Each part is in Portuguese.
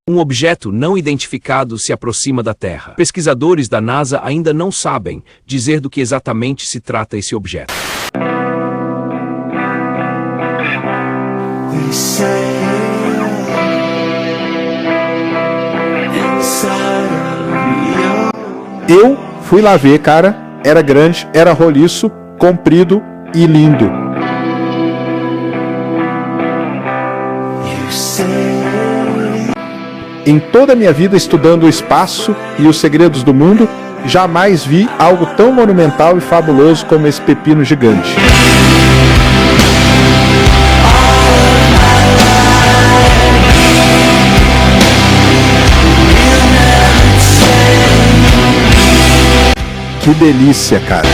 Um objeto não identificado se aproxima da Terra. Pesquisadores da NASA ainda não sabem dizer do que exatamente se trata esse objeto. Eu fui lá ver, cara. Era grande, era roliço, comprido e lindo. Em toda a minha vida estudando o espaço e os segredos do mundo, jamais vi algo tão monumental e fabuloso como esse pepino gigante. Que delícia, cara!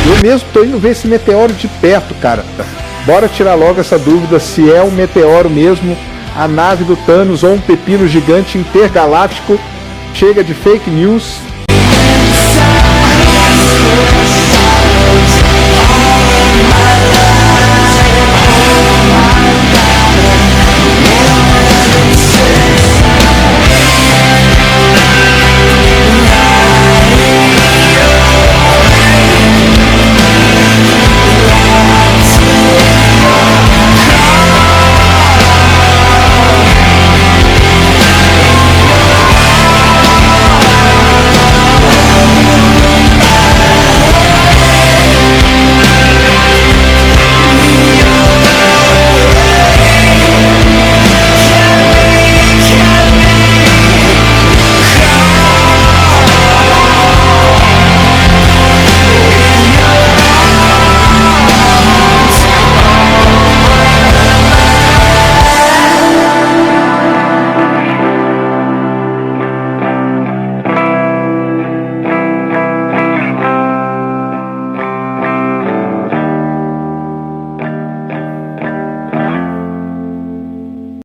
Eu mesmo tô indo ver esse meteoro de perto, cara. Bora tirar logo essa dúvida se é um meteoro mesmo, a nave do Thanos ou um pepino gigante intergaláctico. Chega de fake news